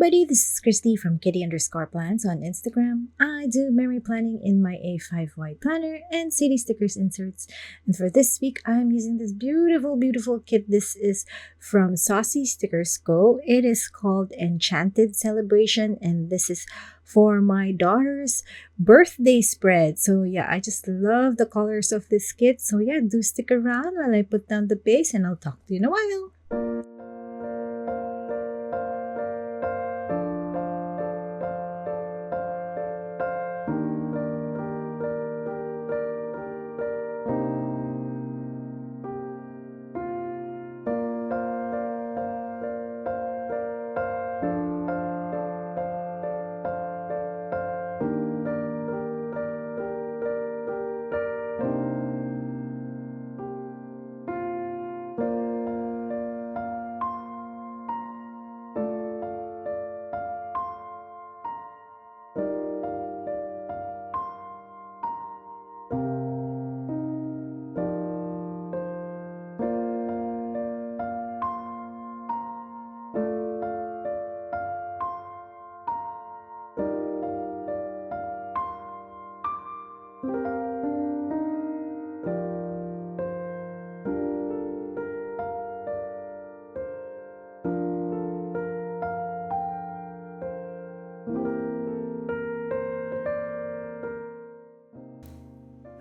everybody, this is Christy from Kitty_plans on Instagram. I do memory planning in my A5Y planner and city stickers inserts. And for this week, I'm using this beautiful kit. This is from Saucy Stickers Co. It is called Enchanted Celebration, and this is for my daughter's birthday spread. So yeah, I just love the colors of this kit. So yeah, do stick around while I put down the base, and I'll talk to you in a while.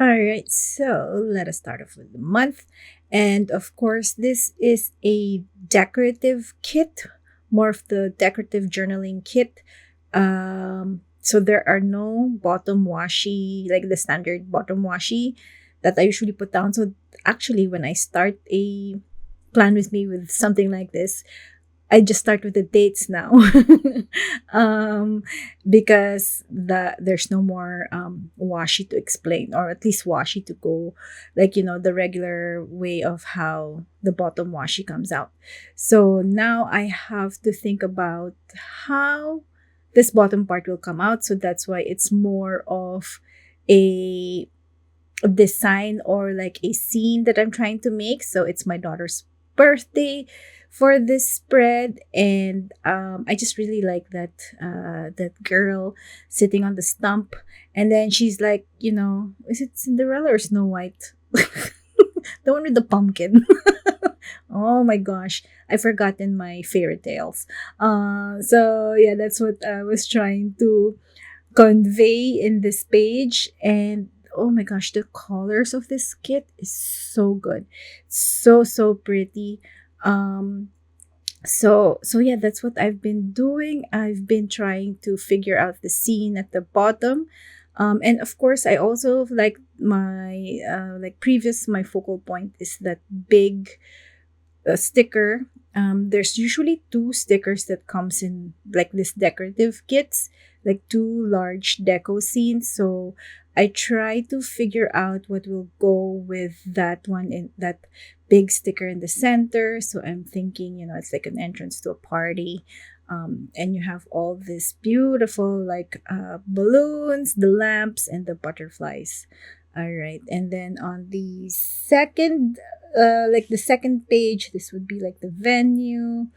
All right, so let us start off with the month. And of course, this is a decorative kit, more of the decorative journaling kit. So there are no bottom washi, like the standard bottom washi that I usually put down. So actually, when I start a plan with me with something like this, I just start with the dates now, um, because there's no more washi to explain, or at least washi to go, like the regular way of how the bottom washi comes out. So now I have to think about how this bottom part will come out. So that's why it's more of a design or like a scene that I'm trying to make. So it's my daughter's birthday for this spread, and I just really like that girl sitting on the stump, and then she's like, is it Cinderella or Snow White? The one with the pumpkin. Oh my gosh, I've forgotten my fairy tales. So yeah, that's what I was trying to convey in this page. And oh my gosh, the colors of this kit is so good, so pretty. So yeah, that's what I've been doing. I've been trying to figure out the scene at the bottom. And of course, I also like my my focal point is that big sticker. There's usually two stickers that comes in like this decorative kits, like two large deco scenes. So I try to figure out what will go with that one, in that big sticker in the center. So I'm thinking, it's like an entrance to a party. And you have all this beautiful like balloons, the lamps, and the butterflies. All right. And then on the second the second page, this would be like the venue.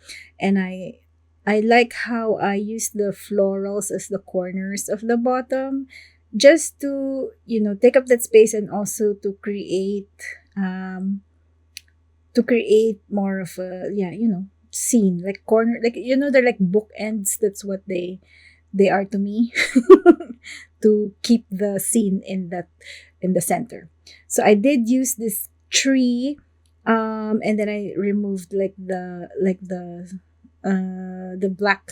And I like how I use the florals as the corners of the bottom, just to take up that space, and also to create more of a scene, like corner, like they're like bookends. That's what they are to me. To keep the scene in the center. So I did use this tree, and then I removed the black.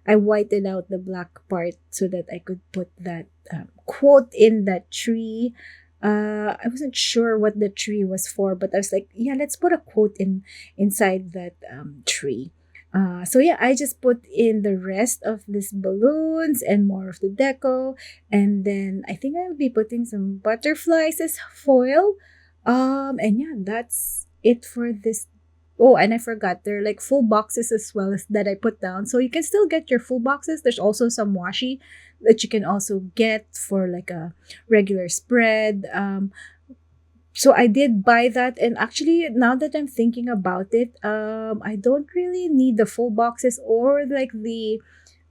I whited out the black part so that I could put that quote in that tree. I wasn't sure what the tree was for, but I was like, yeah, let's put a quote inside that tree. So yeah, I just put in the rest of these balloons and more of the deco, and then I think I'll be putting some butterflies as foil. And yeah, that's it for this. Oh, and I forgot, there are like full boxes as well as that I put down. So you can still get your full boxes. There's also some washi that you can also get for like a regular spread. So I did buy that, and actually now that I'm thinking about it, I don't really need the full boxes, or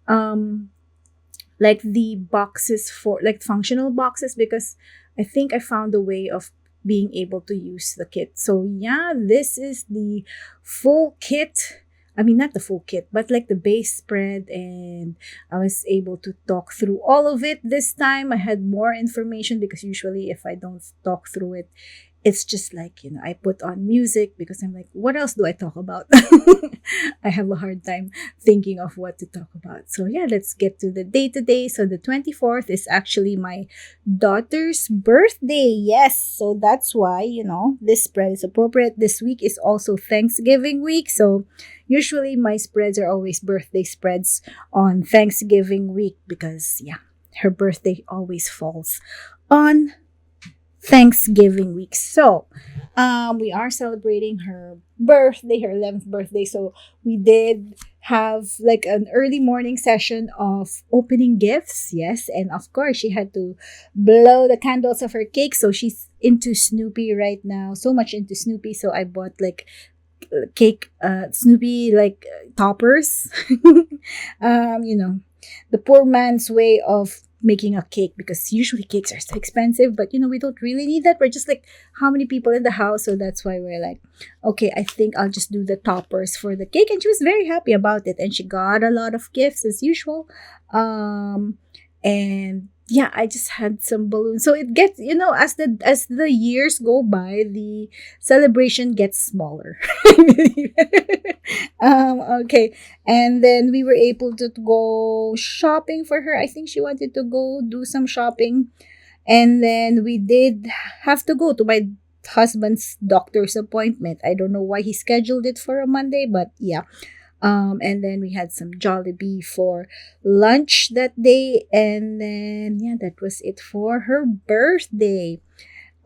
um like the boxes for like functional boxes, because I think I found a way of being able to use the kit. So yeah, this is the full kit. I mean, not the full kit, but like the base spread, and I was able to talk through all of it this time. I had more information, because usually if I don't talk through it, it's just like, I put on music, because I'm like, what else do I talk about? I have a hard time thinking of what to talk about. So yeah, let's get to the day today. So the 24th is actually my daughter's birthday. Yes, so that's why, this spread is appropriate. This week is also Thanksgiving week, so usually my spreads are always birthday spreads on Thanksgiving week, because yeah, her birthday always falls on Thanksgiving week. So, we are celebrating her birthday, her 11th birthday. So, we did have like an early morning session of opening gifts. Yes. And of course, she had to blow the candles of her cake. So, she's into Snoopy right now, so much into Snoopy. So, I bought like cake, Snoopy like toppers. You know, the poor man's way of making a cake, because usually cakes are so expensive, but we don't really need that. We're just like, how many people in the house? So that's why we're like, okay, I think I'll just do the toppers for the cake. And she was very happy about it, and she got a lot of gifts as usual. And yeah, I just had some balloons. So it gets, as the years go by, the celebration gets smaller. Okay. And then we were able to go shopping for her. I think she wanted to go do some shopping. And then we did have to go to my husband's doctor's appointment. I don't know why he scheduled it for a Monday, but yeah. And then we had some Jollibee for lunch that day. And then, yeah, that was it for her birthday.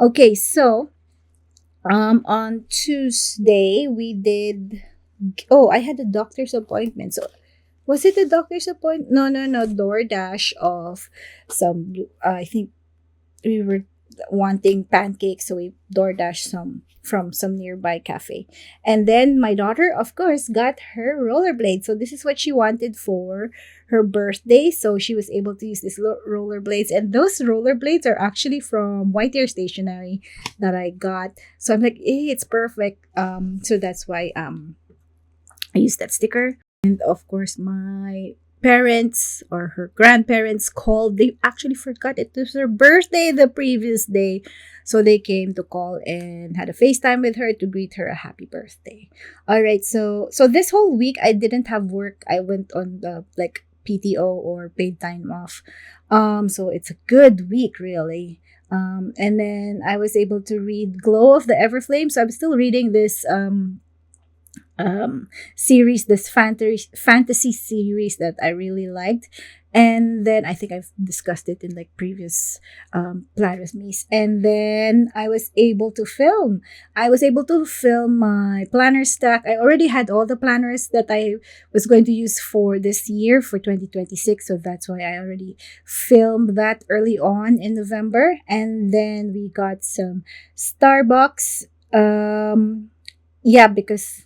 Okay, so on Tuesday, we did. Oh, I had a doctor's appointment. So, was it a doctor's appointment? No, no, no. DoorDash of some, I think we were wanting pancakes, so we DoorDash some from some nearby cafe. And then my daughter, of course, got her rollerblade. So this is what she wanted for her birthday. So she was able to use these rollerblades. And those rollerblades are actually from White Air Stationery that I got. So I'm like, hey, it's perfect. So that's why I used that sticker. And of course, my parents or her grandparents called. They actually forgot it was her birthday the previous day. So they came to call and had a FaceTime with her to greet her a happy birthday. All right, so this whole week I didn't have work. I went on the like PTO or paid time off. So it's a good week really. And then I was able to read Glow of the Everflame. So I'm still reading this series, this fantasy series that I really liked. And then I think I've discussed it in like previous Plan with Me's. And then I was able to film. My planner stack. I already had all the planners that I was going to use for this year, for 2026. So that's why I already filmed that early on in November. And then we got some Starbucks. Yeah, because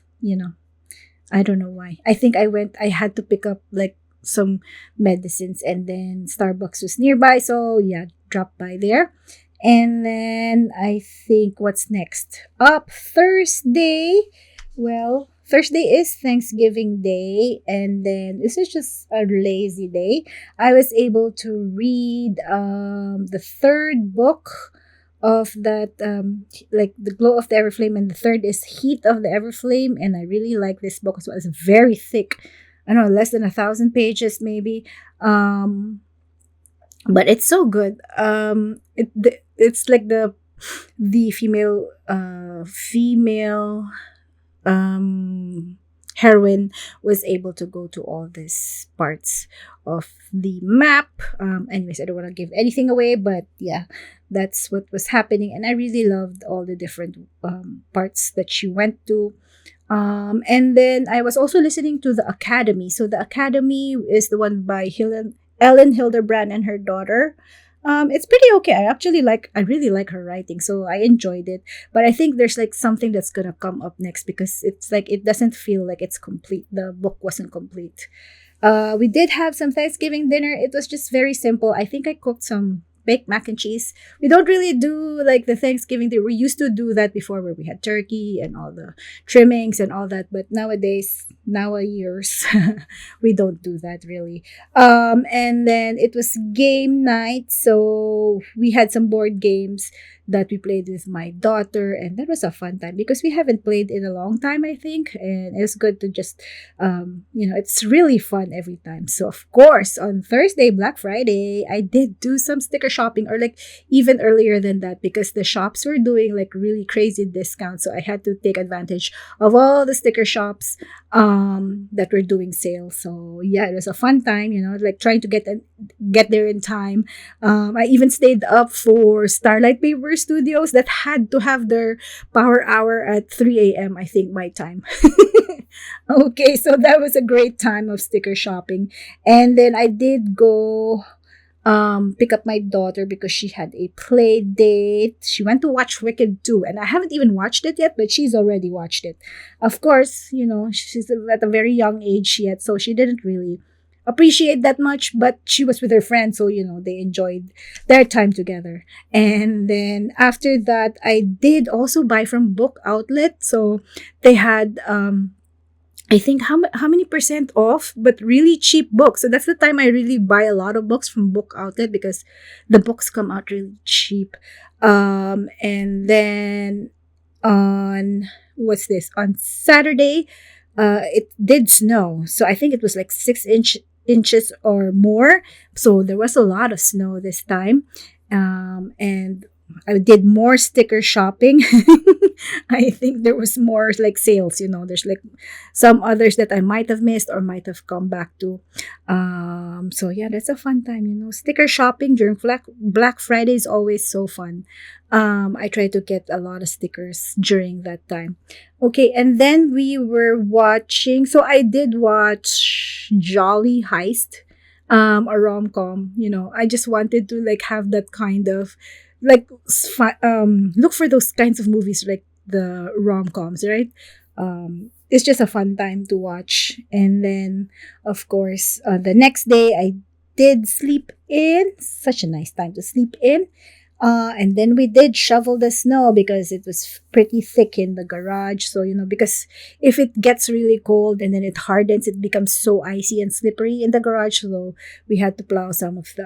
I don't know why. I think I had to pick up like some medicines, and then Starbucks was nearby. So yeah, dropped by there. And then I think what's next? Up Thursday. Well, Thursday is Thanksgiving Day, and then this is just a lazy day. I was able to read the third book of that, like the Glow of the Everflame, and the third is Heat of the Everflame. And I really like this book as well. It's very thick. I don't know, less than 1,000 pages maybe. But it's so good. It's like the female heroine was able to go to all these parts of the map. Anyways, I don't want to give anything away, but yeah, that's what was happening. And I really loved all the different parts that she went to. And then I was also listening to The Academy. So The Academy is the one by Ellen Hildebrand and her daughter. It's pretty okay. I really like her writing, so I enjoyed it. But I think there's like something that's gonna come up next because it's like it doesn't feel like it's complete. The book wasn't complete. We did have some Thanksgiving dinner. It was just very simple. I think I cooked some baked mac and cheese. We don't really do like the Thanksgiving dinner. We used to do that before where we had turkey and all the trimmings and all that. But nowadays, now a years, we don't do that really. And then it was game night. So we had some board games that we played with my daughter. And that was a fun time because we haven't played in a long time, I think. And it's good to just it's really fun every time. So of course, on Thursday, Black Friday, I did do some sticker shopping, or like even earlier than that, because the shops were doing like really crazy discounts. So I had to take advantage of all the sticker shops that were doing sales. So yeah, it was a fun time, like trying to get there in time. I even stayed up for Starlight Paper Studios that had to have their power hour at 3 a.m. I think my time. Okay, so that was a great time of sticker shopping. And then I did go pick up my daughter because she had a play date. She went to watch Wicked 2, and I haven't even watched it yet, but she's already watched it. Of course, she's at a very young age yet, so she didn't really appreciate that much, but she was with her friends, so they enjoyed their time together. And then after that, I did also buy from Book Outlet. So they had I think how many percent off, but really cheap books. So that's the time I really buy a lot of books from Book Outlet because the books come out really cheap. And then on what's this? On Saturday, it did snow. So I think it was like 6 inches or more. So there was a lot of snow this time. And I did more sticker shopping. I think there was more like sales, there's like some others that I might have missed or might have come back to. So yeah, that's a fun time, sticker shopping during Black Friday is always so fun. I try to get a lot of stickers during that time. Okay, and then we were watching, so I did watch Jolly Heist, a rom-com. I just wanted to like have that kind of like look for those kinds of movies like the rom-coms, right? It's just a fun time to watch. And then of course, the next day I did sleep in. Such a nice time to sleep in. And then we did shovel the snow because it was pretty thick in the garage. So, because if it gets really cold and then it hardens, it becomes so icy and slippery in the garage. So we had to plow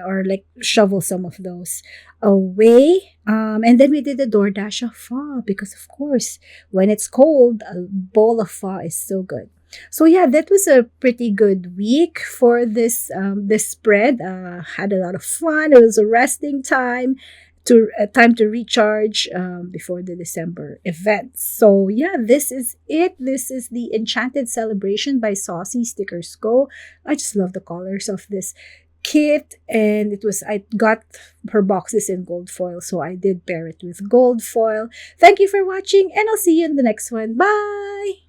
or like shovel some of those away. And then we did the DoorDash of pho because, of course, when it's cold, a bowl of pho is so good. So yeah, that was a pretty good week for this spread. Had a lot of fun. It was a resting time time to recharge before the December event. So yeah, this is it. This is the Enchanted Celebration by Saucy Stickers Go. I just love the colors of this kit, and I got her boxes in gold foil, so I did pair it with gold foil. Thank you for watching, and I'll see you in the next one. Bye.